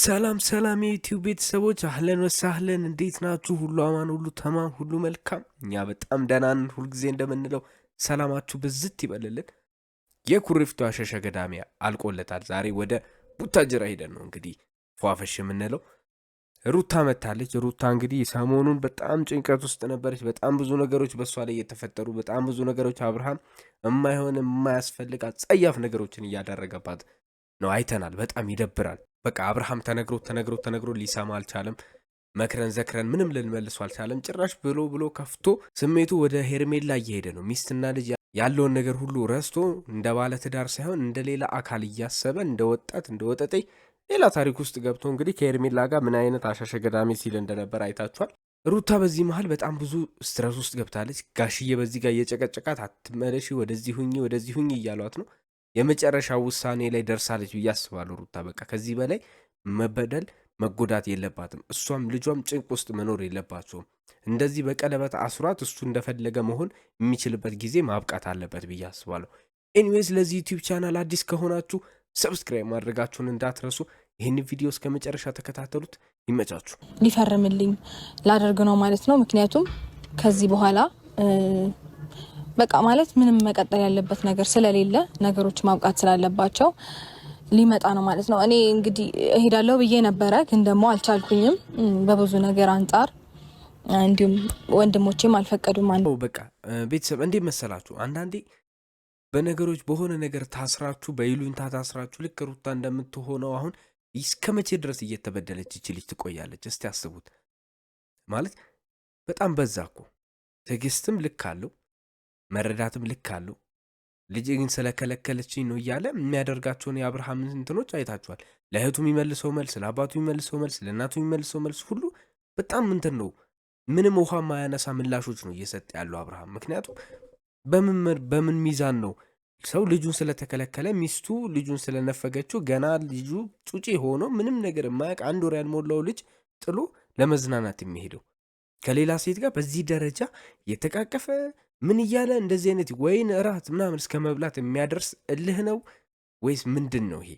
ሰላም ሰላም የዩቲዩብ ቤተሰቦች አህለን ወሳህለን እንዴት ናችሁ? ሁሉ አማን፣ ሁሉ ተማም፣ ሁሉ መልካም። እኛ በጣም ደህና ነን። ሁልጊዜ እንደምንለው ሰላማችሁ ብዝት ይበልልን። የኩሪፍቱ አሸሸ ገዳሜ አልቆለታል። ዛሬ ወደ ቡታጅራ ሄደን ነው እንግዲህ ፏፈሽ የምንለው። ሩታ መታለች። ሩታ እንግዲህ ሰሞኑን በጣም ጭንቀት ውስጥ ነበረች። በጣም ብዙ ነገሮች በእሷ ላይ እየተፈጠሩ፣ በጣም ብዙ ነገሮች አብርሃም የማይሆን የማያስፈልግ ጸያፍ ነገሮችን እያደረገባት ነው አይተናል። በጣም ይደብራል። በቃ አብርሃም ተነግሮ ሊሰማ አልቻለም። መክረን ዘክረን ምንም ልንመልሱ አልቻለም። ጭራሽ ብሎ ከፍቶ ስሜቱ ወደ ሄርሜላ እየሄደ ነው። ሚስትና ልጅ ያለውን ነገር ሁሉ ረስቶ እንደ ባለ ትዳር ሳይሆን እንደ ሌላ አካል እያሰበ እንደ ወጣት እንደ ወጠጤ ሌላ ታሪክ ውስጥ ገብቶ እንግዲህ ከሄርሜላ ጋር ምን አይነት አሻሸ ገዳሜ ሲል እንደነበር አይታችኋል። ሩታ በዚህ መሀል በጣም ብዙ ስትረስ ውስጥ ገብታለች። ጋሽዬ በዚህ ጋር እየጨቀጨቃት አትመለሺ፣ ወደዚህ ሁኚ እያሏት ነው። የመጨረሻው ውሳኔ ላይ ደርሳለች ብዬ አስባለሁ። ሩታ በቃ ከዚህ በላይ መበደል መጎዳት የለባትም። እሷም ልጇም ጭንቅ ውስጥ መኖር የለባቸውም። እንደዚህ በቀለበት አስሯት እሱ እንደፈለገ መሆን የሚችልበት ጊዜ ማብቃት አለበት ብዬ አስባለሁ። ኤኒዌይስ ለዚህ ዩቲዩብ ቻናል አዲስ ከሆናችሁ ሰብስክራይብ ማድረጋችሁን እንዳትረሱ። ይህን ቪዲዮ እስከ መጨረሻ ተከታተሉት። ይመቻችሁ። ሊፈርምልኝ ላደርግ ነው ማለት ነው። ምክንያቱም ከዚህ በኋላ በቃ ማለት ምንም መቀጠል ያለበት ነገር ስለሌለ ነገሮች ማብቃት ስላለባቸው ሊመጣ ነው ማለት ነው። እኔ እንግዲህ እሄዳለሁ ብዬ ነበረ፣ ግን ደግሞ አልቻልኩኝም በብዙ ነገር አንጻር፣ እንዲሁም ወንድሞቼም አልፈቀዱም። በቃ ቤተሰብ እንዴት መሰላችሁ፣ አንዳንዴ በነገሮች በሆነ ነገር ታስራችሁ በይሉኝታ ታስራችሁ ልክ ሩታ እንደምትሆነው አሁን እስከ መቼ ድረስ እየተበደለች ይችልች ትቆያለች? እስቲ አስቡት። ማለት በጣም በዛ እኮ። ትዕግስትም ልክ አለው፣ መረዳትም ልክ አለው። ልጅ ግን ስለከለከለችኝ ነው እያለ የሚያደርጋቸውን የአብርሃም እንትኖች አይታችኋል። ለእህቱ የሚመልሰው መልስ፣ ለአባቱ የሚመልሰው መልስ፣ ለእናቱ የሚመልሰው መልስ ሁሉ በጣም እንትን ነው። ምንም ውሃ ማያነሳ ምላሾች ነው እየሰጠ ያለው አብርሃም። ምክንያቱም በምን ሚዛን ነው ሰው ልጁን ስለተከለከለ ሚስቱ ልጁን ስለነፈገችው ገና ልጁ ጩጪ ሆኖ ምንም ነገር የማያውቅ 1 ወር ያልሞላው ልጅ ጥሎ ለመዝናናት የሚሄደው ከሌላ ሴት ጋር በዚህ ደረጃ የተቃቀፈ ምን እያለ እንደዚህ አይነት ወይን እራት ምናምን እስከ መብላት የሚያደርስ እልህ ነው ወይስ ምንድን ነው ይሄ?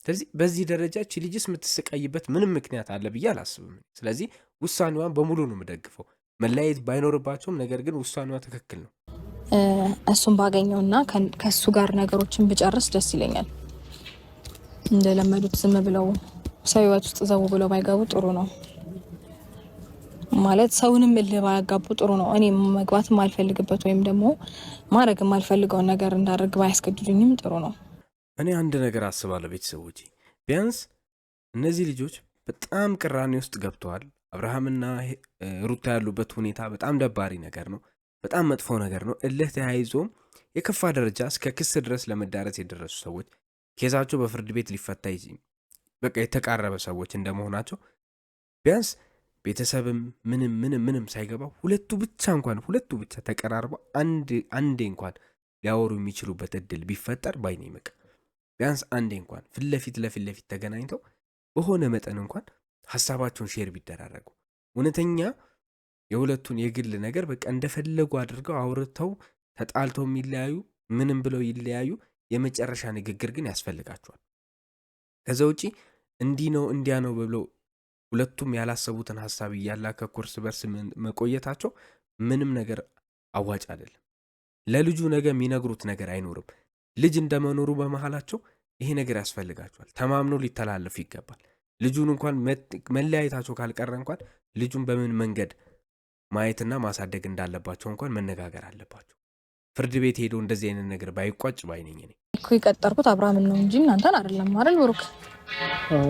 ስለዚህ በዚህ ደረጃ እቺ ልጅስ የምትሰቃይበት ምንም ምክንያት አለ ብዬ አላስብም። ስለዚህ ውሳኔዋን በሙሉ ነው የምደግፈው። መለያየት ባይኖርባቸውም ነገር ግን ውሳኔዋ ትክክል ነው። እሱን ባገኘውና ከሱ ጋር ነገሮችን ብጨርስ ደስ ይለኛል። እንደለመዱት ዝም ብለው ሰው ህይወት ውስጥ ዘው ብለው ባይገቡ ጥሩ ነው። ማለት ሰውንም እልህ ባያጋቡ ጥሩ ነው። እኔ መግባት የማልፈልግበት ወይም ደግሞ ማድረግ የማልፈልገውን ነገር እንዳደርግ ባያስገድዱኝም ጥሩ ነው። እኔ አንድ ነገር አስባለሁ ቤተሰቦቼ፣ ቢያንስ እነዚህ ልጆች በጣም ቅራኔ ውስጥ ገብተዋል። አብርሃምና ሩታ ያሉበት ሁኔታ በጣም ደባሪ ነገር ነው። በጣም መጥፎ ነገር ነው። እልህ ተያይዞም የከፋ ደረጃ እስከ ክስ ድረስ ለመዳረስ የደረሱ ሰዎች ኬዛቸው በፍርድ ቤት ሊፈታ በቃ የተቃረበ ሰዎች እንደመሆናቸው ቢያንስ ቤተሰብም ምንም ሳይገባው ሁለቱ ብቻ ተቀራርበው አንዴ እንኳን ሊያወሩ የሚችሉበት እድል ቢፈጠር ባይኔ መቃ ቢያንስ አንዴ እንኳን ፊት ለፊት ተገናኝተው በሆነ መጠን እንኳን ሀሳባቸውን ሼር ቢደራረጉ እውነተኛ የሁለቱን የግል ነገር በቃ እንደፈለጉ አድርገው አውርተው ተጣልተው የሚለያዩ ምንም ብለው ይለያዩ። የመጨረሻ ንግግር ግን ያስፈልጋቸዋል። ከዛ ውጪ እንዲህ ነው እንዲያ ነው ብለው ሁለቱም ያላሰቡትን ሀሳብ እያላከኩ እርስ በርስ መቆየታቸው ምንም ነገር አዋጭ አይደለም። ለልጁ ነገ የሚነግሩት ነገር አይኖርም። ልጅ እንደመኖሩ በመሃላቸው ይሄ ነገር ያስፈልጋቸዋል። ተማምኖ ሊተላለፉ ይገባል። ልጁን እንኳን መለያየታቸው ካልቀረ እንኳን ልጁን በምን መንገድ ማየትና ማሳደግ እንዳለባቸው እንኳን መነጋገር አለባቸው። ፍርድ ቤት ሄዶ እንደዚህ አይነት ነገር ባይቋጭ ባይነኝ እኔ እኮ የቀጠርኩት አብርሃምን ነው እንጂ እናንተን አይደለም አይደል? ብሩክ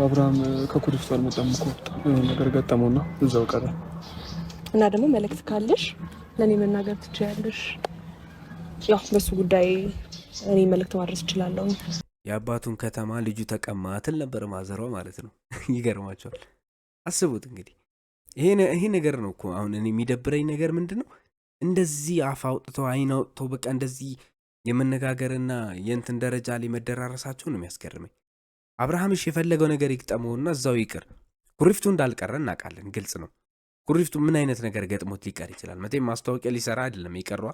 አብርሃም ከኩሪፍቱ አልመጣም እኮ ነገር ገጠመውና እዛው ቀረ። እና ደግሞ መልእክት ካለሽ ለእኔ መናገር ትችያለሽ። ያው በሱ ጉዳይ እኔ መልእክት ማድረስ እችላለሁ። የአባቱን ከተማ ልጁ ተቀማ ትል ነበር ማዘሯ ማለት ነው። ይገርማቸዋል። አስቡት እንግዲህ ይሄ ነገር ነው እኮ አሁን እኔ የሚደብረኝ ነገር ምንድን ነው? እንደዚህ አፍ አውጥተው አይን አውጥተው በቃ እንደዚህ የመነጋገርና የእንትን ደረጃ ላይ መደራረሳቸው ነው የሚያስገርመኝ። አብርሃምሽ የፈለገው ነገር ይግጠመውና እዛው ይቅር። ኩሪፍቱ እንዳልቀረ እናውቃለን፣ ግልጽ ነው። ኩሪፍቱ ምን አይነት ነገር ገጥሞት ሊቀር ይችላል? መቼም ማስታወቂያ ሊሰራ አይደለም የቀሯ።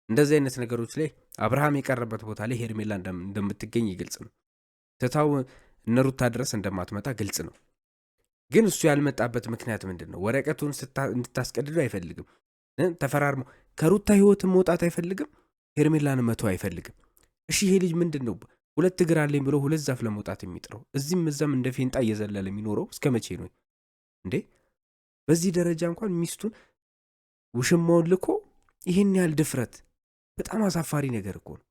እንደዚህ አይነት ነገሮች ላይ አብርሃም የቀረበት ቦታ ላይ ሄርሜላ እንደምትገኝ ግልጽ ነው። ትታው እነ ሩታ ድረስ እንደማትመጣ ግልጽ ነው። ግን እሱ ያልመጣበት ምክንያት ምንድን ነው? ወረቀቱን እንድታስቀድዱ አይፈልግም። ተፈራርሞ ከሩታ ህይወት መውጣት አይፈልግም። ሄርሜላን መተው አይፈልግም። እሺ ይሄ ልጅ ምንድን ነው 2 እግር አለኝ ብሎ 2 ዛፍ ለመውጣት የሚጥረው? እዚህም እዛም እንደ ፌንጣ እየዘለለ የሚኖረው እስከ መቼ ነው እንዴ? በዚህ ደረጃ እንኳን ሚስቱን ውሽማውን ልኮ ይህን ያህል ድፍረት በጣም አሳፋሪ ነገር እኮ ነው።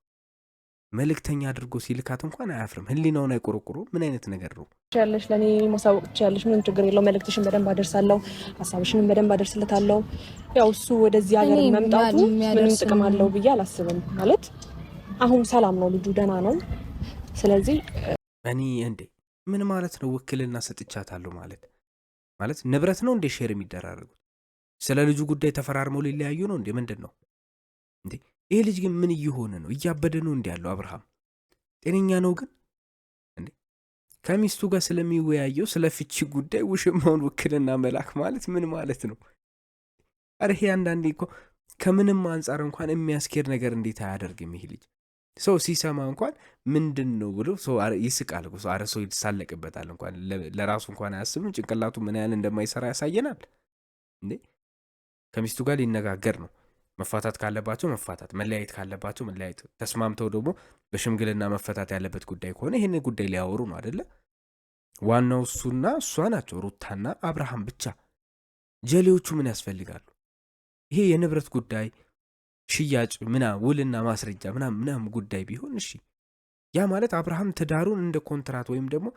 መልእክተኛ አድርጎ ሲልካት እንኳን አያፍርም። ህሊናውን አይቆረቁሮ። ምን አይነት ነገር ነው? ያለሽ ለኔ ማሳወቅ ትችያለሽ። ምንም ችግር የለው። መልእክትሽን በደንብ አደርሳለሁ፣ ሀሳብሽንም በደንብ አደርስለታለሁ። ያው እሱ ወደዚህ ሀገር መምጣቱ ምንም ጥቅም አለው ብዬ አላስብም። ማለት አሁን ሰላም ነው፣ ልጁ ደህና ነው። ስለዚህ እኔ እንዴ ምን ማለት ነው? ውክልና ሰጥቻታለሁ ማለት ንብረት ነው እንዴ ሼር የሚደራረጉት? ስለ ልጁ ጉዳይ ተፈራርመው ሊለያዩ ነው እንዴ? ምንድን ነው እንዴ? ይሄ ልጅ ግን ምን እየሆነ ነው? እያበደ ነው እንዲ ያለው አብርሃም ጤነኛ ነው ግን እንዴ? ከሚስቱ ጋር ስለሚወያየው ስለ ፍቺ ጉዳይ ውሽማውን ውክልና መላክ ማለት ምን ማለት ነው? አረ ይሄ አንዳንዴ እኮ ከምንም አንጻር እንኳን የሚያስኬድ ነገር እንዴት አያደርግም? ይሄ ልጅ ሰው ሲሰማ እንኳን ምንድን ነው ብሎ ሰው ይስቃል። አረ ሰው ይሳለቅበታል። እንኳን ለራሱ እንኳን አያስብም። ጭንቅላቱ ምን ያህል እንደማይሰራ ያሳየናል እንዴ። ከሚስቱ ጋር ሊነጋገር ነው። መፋታት ካለባቸው መፋታት፣ መለያየት ካለባቸው መለያየት፣ ተስማምተው ደግሞ በሽምግልና መፈታት ያለበት ጉዳይ ከሆነ ይህን ጉዳይ ሊያወሩ ነው አደለ? ዋናው እሱና እሷ ናቸው፣ ሩታና አብርሃም ብቻ። ጀሌዎቹ ምን ያስፈልጋሉ? ይሄ የንብረት ጉዳይ ሽያጭ ውልና ማስረጃ ምናምን ጉዳይ ቢሆን እሺ፣ ያ ማለት አብርሃም ትዳሩን እንደ ኮንትራት ወይም ደግሞ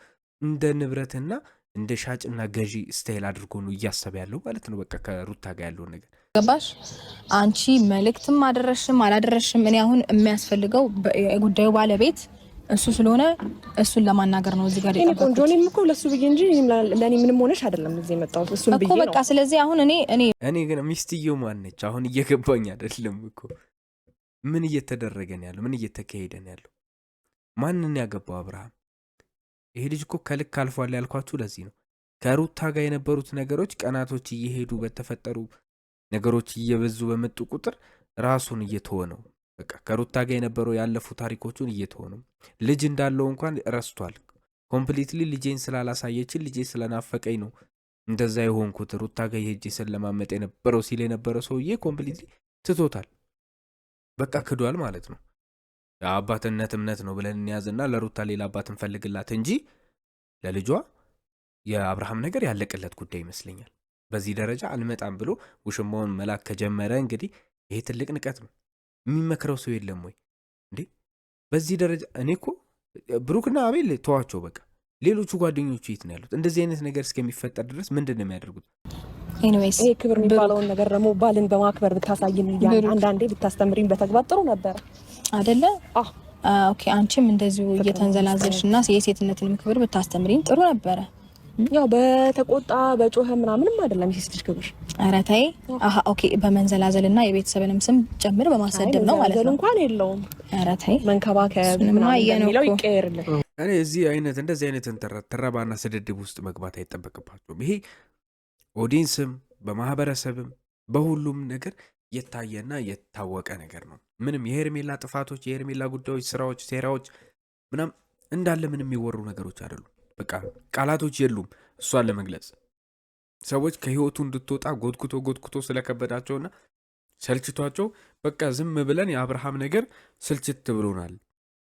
እንደ ንብረትና እንደ ሻጭና ገዢ ስታይል አድርጎ ነው እያሰበ ያለው ማለት ነው። በቃ ከሩታ ጋር ያለውን ነገር ገባሽ? አንቺ መልእክትም አደረሽም አላደረሽም እኔ አሁን የሚያስፈልገው የጉዳዩ ባለቤት እሱ ስለሆነ እሱን ለማናገር ነው እዚህ ጋር እኔ ቆንጆ ነኝ እኮ ለሱ ብዬ እንጂ ለኔ ምንም ሆነሽ አይደለም እዚህ የመጣሁት እሱን ብዬ ነው እኮ በቃ። ስለዚህ አሁን እኔ ግን ሚስትየው ማን ነች አሁን እየገባኝ አይደለም እኮ። ምን እየተደረገ ነው ያለው? ምን እየተካሄደ ነው ያለው? ማንን ያገባው አብርሃም? ይሄ ልጅ እኮ ከልክ አልፏል ያልኳችሁ ለዚህ ነው። ከሩታ ጋር የነበሩት ነገሮች ቀናቶች እየሄዱ በተፈጠሩ ነገሮች እየበዙ በመጡ ቁጥር ራሱን እየተወ ነው። በቃ ከሩታ ጋር የነበረው ያለፉ ታሪኮቹን እየተወ ነው። ልጅ እንዳለው እንኳን ረስቷል ኮምፕሊትሊ። ልጄን ስላላሳየችን ልጄ ስለናፈቀኝ ነው እንደዛ የሆንኩት ሩታ ጋር የሄጄ ስለማመጥ የነበረው ሲል የነበረው ሰውዬ ኮምፕሊትሊ ትቶታል። በቃ ክዷል ማለት ነው። የአባትነት እምነት ነው ብለን እንያዝና ለሩታ ሌላ አባት እንፈልግላት እንጂ ለልጇ የአብርሃም ነገር ያለቀለት ጉዳይ ይመስለኛል። በዚህ ደረጃ አልመጣም ብሎ ውሽማውን መላክ ከጀመረ እንግዲህ ይሄ ትልቅ ንቀት ነው። የሚመክረው ሰው የለም ወይ እንዴ? በዚህ ደረጃ እኔ እኮ ብሩክና አቤል ተዋቸው በቃ። ሌሎቹ ጓደኞቹ የት ነው ያሉት? እንደዚህ አይነት ነገር እስከሚፈጠር ድረስ ምንድን ነው የሚያደርጉት? ኤኒዌይስ ይሄ ክብር የሚባለውን ነገር ደግሞ ባልን በማክበር ብታሳይን አንዳንዴ ብታስተምሪን በተግባር ጥሩ ነበር አይደለ? ኦኬ አንቺም እንደዚሁ እየተንዘላዘልሽ እና የሴትነትን ክብር ብታስተምሪን ጥሩ ነበረ። ያው በተቆጣ በጮኸ ምናምንም አይደለም የሴት ልጅ ክብር። ኧረ ተይ። ኦኬ በመንዘላዘልና የቤተሰብንም ስም ጨምር በማሰደብ ነው ማለት ነው። እንኳን የለውም። ኧረ ተይ መንከባከብ ምናምን የሚለው ይቀየርልን። እኔ እንደዚህ አይነት ተረባና ስድድብ ውስጥ መግባት አይጠበቅባቸውም። ይሄ ኦዲንስም በማህበረሰብም በሁሉም ነገር የታየና የታወቀ ነገር ነው። ምንም የሄርሜላ ጥፋቶች፣ የሄርሜላ ጉዳዮች፣ ስራዎች፣ ሴራዎች ምናምን እንዳለ ምንም የሚወሩ ነገሮች አይደሉም። በቃ ቃላቶች የሉም እሷን ለመግለጽ። ሰዎች ከህይወቱ እንድትወጣ ጎትኩቶ ስለከበዳቸውና ሰልችቷቸው በቃ ዝም ብለን የአብርሃም ነገር ስልችት ብሎናል፣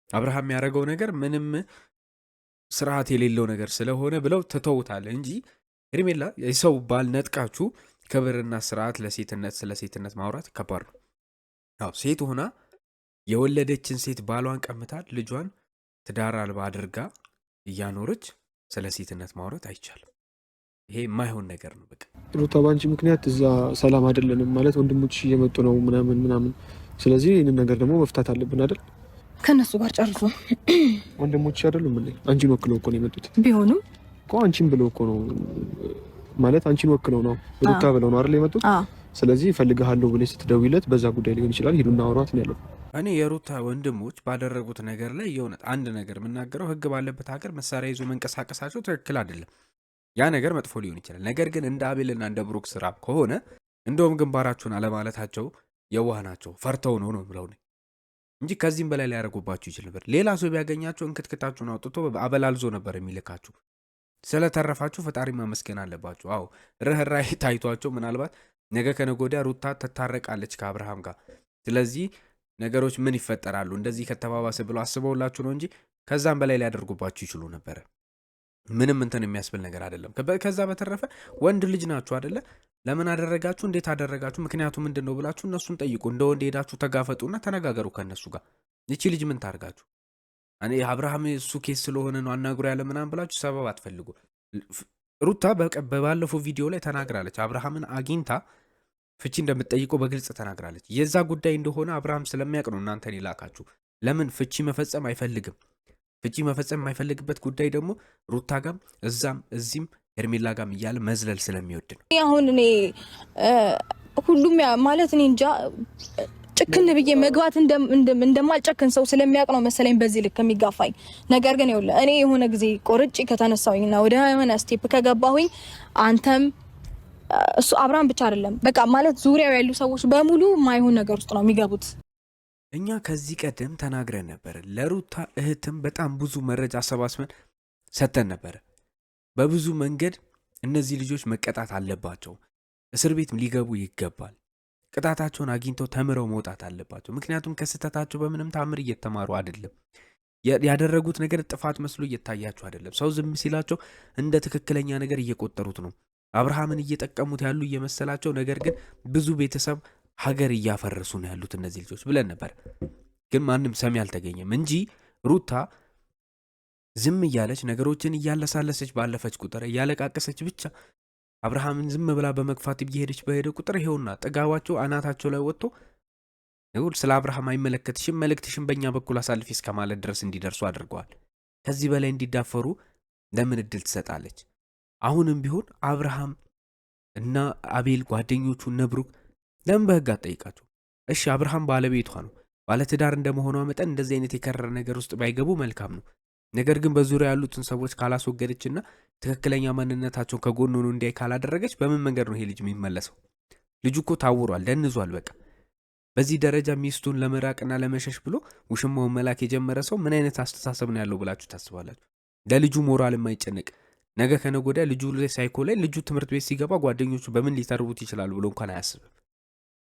አብርሃም ያደረገው ነገር ምንም ስርዓት የሌለው ነገር ስለሆነ ብለው ትተውታል እንጂ ሄርሜላ የሰው ባል ነጥቃችሁ ክብርና ስርዓት ስለ ሴትነት ማውራት ከባድ ነው። አዎ ሴት ሆና የወለደችን ሴት ባሏን ቀምታል ልጇን ትዳር አልባ አድርጋ እያኖረች ስለ ሴትነት ማውራት አይቻልም። ይሄ የማይሆን ነገር ነው። በቃ ሩታ ባንቺ ምክንያት እዛ ሰላም አይደለንም ማለት ወንድሞች እየመጡ ነው ምናምን። ስለዚህ ይህንን ነገር ደግሞ መፍታት አለብን አይደል? ከነሱ ጋር ጨርሶ ወንድሞች አይደሉም እንዴ? አንቺን ወክለው እኮ ነው የመጡት። ቢሆንም እኮ አንቺን ብለው እኮ ነው ማለት አንቺን ወክለው ነው ሩታ ብለው ነው አይደል የመጡት? ስለዚህ እፈልግሃለሁ ብለሽ ስትደውይለት በዛ ጉዳይ ሊሆን ይችላል ሂዱና አውሯት ነው ያለው። እኔ የሩታ ወንድሞች ባደረጉት ነገር ላይ የእውነት አንድ ነገር የምናገረው ህግ ባለበት ሀገር መሳሪያ ይዞ መንቀሳቀሳቸው ትክክል አይደለም። ያ ነገር መጥፎ ሊሆን ይችላል። ነገር ግን እንደ አቤልና እንደ ብሩክ ስራ ከሆነ እንደውም ግንባራችሁን አለማለታቸው የዋህ ናቸው፣ ፈርተው ነው ብለው እንጂ ከዚህም በላይ ሊያደርጉባችሁ ይችል ነበር። ሌላ ሰው ቢያገኛቸው እንክትክታችሁን አውጥቶ አበላልዞ ነበር የሚልካችሁ። ስለተረፋችሁ ፈጣሪ ማመስገን አለባችሁ። አዎ ርህራሄ ታይቷቸው ምናልባት ነገ ከነገ ወዲያ ሩታ ትታረቃለች ከአብርሃም ጋር። ስለዚህ ነገሮች ምን ይፈጠራሉ እንደዚህ ከተባባሰ ብለው አስበውላችሁ ነው እንጂ ከዛም በላይ ሊያደርጉባችሁ ይችሉ ነበረ። ምንም እንትን የሚያስብል ነገር አይደለም። ከዛ በተረፈ ወንድ ልጅ ናችሁ አይደለ? ለምን አደረጋችሁ፣ እንዴት አደረጋችሁ፣ ምክንያቱ ምንድነው ብላችሁ እነሱን ጠይቁ። እንደ ወንድ ሄዳችሁ ተጋፈጡና ተነጋገሩ ከነሱ ጋር። እቺ ልጅ ምን ታርጋችሁ? እኔ አብርሃም እሱ ኬስ ስለሆነ ነው አናግሮ ያለ ምናምን ብላችሁ ሰበብ አትፈልጉ። ሩታ በባለፈው ቪዲዮ ላይ ተናግራለች። አብርሃምን አግኝታ ፍቺ እንደምትጠይቀው በግልጽ ተናግራለች። የዛ ጉዳይ እንደሆነ አብርሃም ስለሚያውቅ ነው እናንተን ይላካችሁ። ለምን ፍቺ መፈጸም አይፈልግም። ፍቺ መፈጸም የማይፈልግበት ጉዳይ ደግሞ ሩታ ጋም እዛም እዚህም ሄርሜላ ጋም እያለ መዝለል ስለሚወድ ነው። አሁን እኔ ሁሉም ማለት እኔ እንጃ ጭክን ብዬ መግባት እንደማልጨክን ሰው ስለሚያውቅ ነው መሰለኝ በዚህ ልክ የሚጋፋኝ ነገር። ግን ይኸውልህ እኔ የሆነ ጊዜ ቆርጬ ከተነሳሁኝና ወደ የሆነ ስቴፕ ከገባሁኝ አንተም እሱ አብርሃም ብቻ አይደለም በቃ ማለት ዙሪያው ያሉ ሰዎች በሙሉ ማይሆን ነገር ውስጥ ነው የሚገቡት። እኛ ከዚህ ቀደም ተናግረን ነበር። ለሩታ እህትም በጣም ብዙ መረጃ አሰባስበን ሰጥተን ነበር። በብዙ መንገድ እነዚህ ልጆች መቀጣት አለባቸው፣ እስር ቤት ሊገቡ ይገባል፣ ቅጣታቸውን አግኝተው ተምረው መውጣት አለባቸው። ምክንያቱም ከስህተታቸው በምንም ታምር እየተማሩ አይደለም። ያደረጉት ነገር ጥፋት መስሎ እየታያቸው አይደለም። ሰው ዝም ሲላቸው እንደ ትክክለኛ ነገር እየቆጠሩት ነው። አብርሃምን እየጠቀሙት ያሉ እየመሰላቸው፣ ነገር ግን ብዙ ቤተሰብ ሀገር እያፈረሱ ነው ያሉት እነዚህ ልጆች ብለን ነበር። ግን ማንም ሰሚ አልተገኘም እንጂ ሩታ ዝም እያለች ነገሮችን እያለሳለሰች ባለፈች ቁጥር እያለቃቀሰች ብቻ አብርሃምን ዝም ብላ በመግፋት እየሄደች በሄደ ቁጥር ይሄውና ጥጋባቸው አናታቸው ላይ ወጥቶ ስለ አብርሃም አይመለከትሽም፣ መልእክትሽን በእኛ በኩል አሳልፊ እስከ ማለት ድረስ እንዲደርሱ አድርገዋል። ከዚህ በላይ እንዲዳፈሩ ለምን እድል ትሰጣለች? አሁንም ቢሆን አብርሃም እና አቤል ጓደኞቹ ነብሩክ ለምን በህግ አትጠይቃቸው? እሺ አብርሃም ባለቤቷ ነው፣ ባለትዳር እንደመሆኗ መጠን እንደዚህ አይነት የከረረ ነገር ውስጥ ባይገቡ መልካም ነው። ነገር ግን በዙሪያ ያሉትን ሰዎች ካላስወገደችና ትክክለኛ ማንነታቸውን ከጎኑ ነው እንዲያይ ካላደረገች በምን መንገድ ነው ይሄ ልጅ የሚመለሰው? ልጁ እኮ ታውሯል፣ ደንዟል። በቃ በዚህ ደረጃ ሚስቱን ለመራቅና ለመሸሽ ብሎ ውሽማውን መላክ የጀመረ ሰው ምን አይነት አስተሳሰብ ነው ያለው ብላችሁ ታስባላችሁ? ለልጁ ሞራል የማይጨነቅ ነገ ከነገ ወዲያ ልጁ ላይ ሳይኮ ላይ ልጁ ትምህርት ቤት ሲገባ ጓደኞቹ በምን ሊተርቡት ይችላሉ ብሎ እንኳን አያስብም።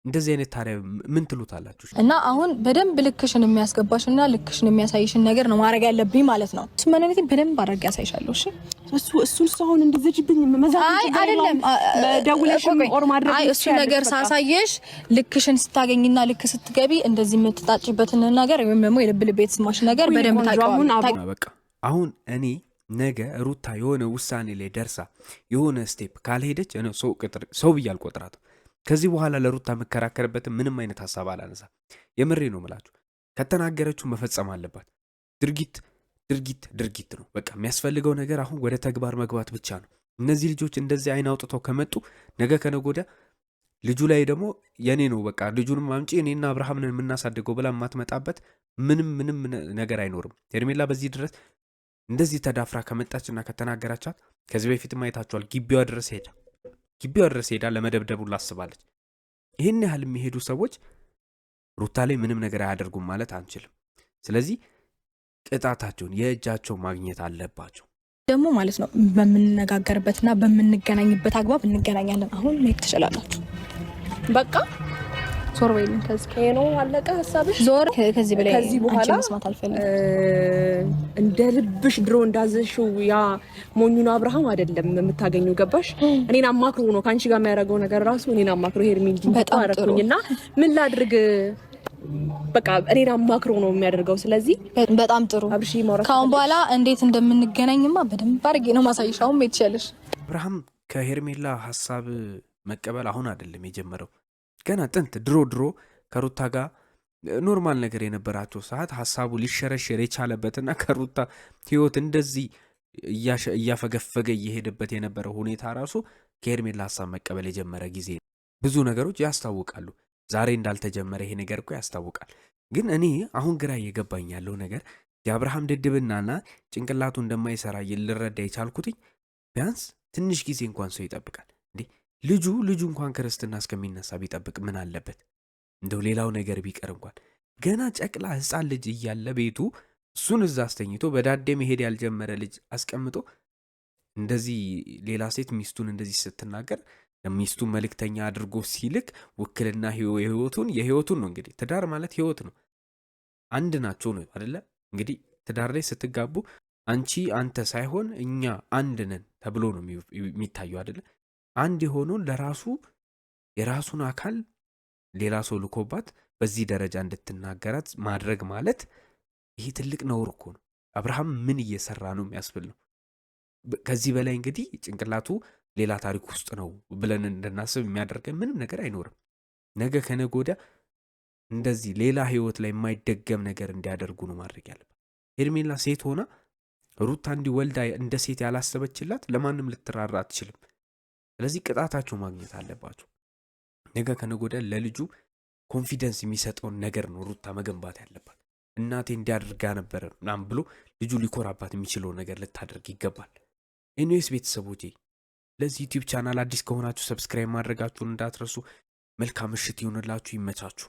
እንደዚህ አይነት ታዲያ ምን ትሉታላችሁ? እና አሁን በደንብ ልክሽን የሚያስገባሽና ልክሽን የሚያሳይሽን ነገር ነው ማድረግ ያለብኝ ማለት ነው። እሱ ማንነቴ በደንብ አድርጌ ያሳይሻለሁ። እሺ እሱን አሁን እንደዘጅብኝ መዛት አይደለም ደውለሽም ኦር ማድረግ እሱ ነገር ሳሳየሽ ልክሽን ስታገኝና ልክ ስትገቢ እንደዚህ የምትጣጭበትን ነገር ወይም ደግሞ የልብ ልብ የተሰማሽ ነገር በደንብ ታውቃለሽ። በቃ አሁን እኔ ነገ ሩታ የሆነ ውሳኔ ላይ ደርሳ የሆነ ስቴፕ ካልሄደች ሰው ብዬ አልቆጥራትም። ከዚህ በኋላ ለሩታ መከራከርበትን ምንም አይነት ሀሳብ አላነሳ። የምሬ ነው ምላችሁ። ከተናገረችው መፈጸም አለባት። ድርጊት ነው በቃ የሚያስፈልገው ነገር። አሁን ወደ ተግባር መግባት ብቻ ነው። እነዚህ ልጆች እንደዚህ አይን አውጥተው ከመጡ ነገ ከነገ ወዲያ ልጁ ላይ ደግሞ የኔ ነው በቃ ልጁንም አምጪ እኔና አብርሃምን የምናሳድገው ብላ የማትመጣበት ምንም ነገር አይኖርም። ሄርሜላ በዚህ ድረስ እንደዚህ ተዳፍራ ከመጣችና ከተናገራቻት ከዚህ በፊት ማየታችኋል። ግቢዋ ድረስ ሄዳ ለመደብደቡ ላስባለች። ይህን ያህል የሚሄዱ ሰዎች ሩታ ላይ ምንም ነገር አያደርጉም ማለት አንችልም። ስለዚህ ቅጣታቸውን የእጃቸው ማግኘት አለባቸው። ደግሞ ማለት ነው በምንነጋገርበትና በምንገናኝበት አግባብ እንገናኛለን። አሁን መሄድ ትችላላችሁ። በቃ ዞር በይልኝ። ከዚህ ነው አለቀ ሐሳብሽ። ዞር ከዚህ በላይ ከዚህ በኋላ መስማት አልፈልግም። እንደ ልብሽ ድሮ እንዳዘሽው ያ ሞኙን አብርሃም አይደለም የምታገኘው። ገባሽ? እኔን አማክሮ ነው ካንቺ ጋር የሚያደርገው ነገር ራሱ እኔን አማክሮ ሄርሜል እንዲመጣ አረኩኝና ምን ላድርግ በቃ እኔን አማክሮ ነው የሚያደርገው። ስለዚህ በጣም ጥሩ ካሁን በኋላ እንዴት እንደምንገናኝማ በደንብ አድርጌ ነው ማሳይሻው። ሜትቻለሽ አብርሃም ከሄርሜላ ሐሳብ መቀበል አሁን አይደለም የጀመረው። ገና ጥንት ድሮ ከሩታ ጋር ኖርማል ነገር የነበራቸው ሰዓት ሐሳቡ ሊሸረሸር የቻለበትና ከሩታ ህይወት እንደዚህ እያፈገፈገ እየሄደበት የነበረው ሁኔታ ራሱ ከሄርሜላ ሐሳብ መቀበል የጀመረ ጊዜ ብዙ ነገሮች ያስታውቃሉ። ዛሬ እንዳልተጀመረ ይሄ ነገር እኮ ያስታውቃል። ግን እኔ አሁን ግራ እየገባኝ ያለው ነገር የአብርሃም ድድብናና ጭንቅላቱ እንደማይሰራ ልረዳ የቻልኩትኝ ቢያንስ ትንሽ ጊዜ እንኳን ሰው ይጠብቃል እንዴ? ልጁ እንኳን ክርስትና እስከሚነሳ ቢጠብቅ ምን አለበት? እንደው ሌላው ነገር ቢቀር እንኳን ገና ጨቅላ ህፃን ልጅ እያለ ቤቱ እሱን እዛ አስተኝቶ በዳዴ መሄድ ያልጀመረ ልጅ አስቀምጦ እንደዚህ ሌላ ሴት ሚስቱን እንደዚህ ስትናገር ሚስቱን መልእክተኛ አድርጎ ሲልክ ውክልና የህይወቱን ነው። እንግዲህ ትዳር ማለት ህይወት ነው። አንድ ናቸው ነው አይደለ? እንግዲህ ትዳር ላይ ስትጋቡ አንተ ሳይሆን እኛ አንድ ነን ተብሎ ነው የሚታየው አይደለ? አንድ የሆነውን ለራሱ የራሱን አካል ሌላ ሰው ልኮባት በዚህ ደረጃ እንድትናገራት ማድረግ ማለት ይሄ ትልቅ ነውር እኮ ነው። አብርሃም ምን እየሰራ ነው የሚያስብል ነው። ከዚህ በላይ እንግዲህ ጭንቅላቱ ሌላ ታሪክ ውስጥ ነው ብለን እንድናስብ የሚያደርገን ምንም ነገር አይኖርም። ነገ ከነገ ወዲያ እንደዚህ ሌላ ህይወት ላይ የማይደገም ነገር እንዲያደርጉ ነው ማድረግ ያለበት። ሄርሜላ ሴት ሆና ሩታ እንዲወልዳ እንደ ሴት ያላሰበችላት ለማንም ልትራራ አትችልም። ስለዚህ ቅጣታቸው ማግኘት አለባቸው። ነገ ከነገ ወዲያ ለልጁ ኮንፊደንስ የሚሰጠውን ነገር ነው ሩታ መገንባት ያለባት። እናቴ እንዲያደርጋ ነበር ምናምን ብሎ ልጁ ሊኮራባት የሚችለውን ነገር ልታደርግ ይገባል። ኤኒዌይስ ቤተሰቦቼ ለዚህ ዩቲዩብ ቻናል አዲስ ከሆናችሁ ሰብስክራይብ ማድረጋችሁን እንዳትረሱ። መልካም ምሽት ይሁንላችሁ። ይመቻችሁ።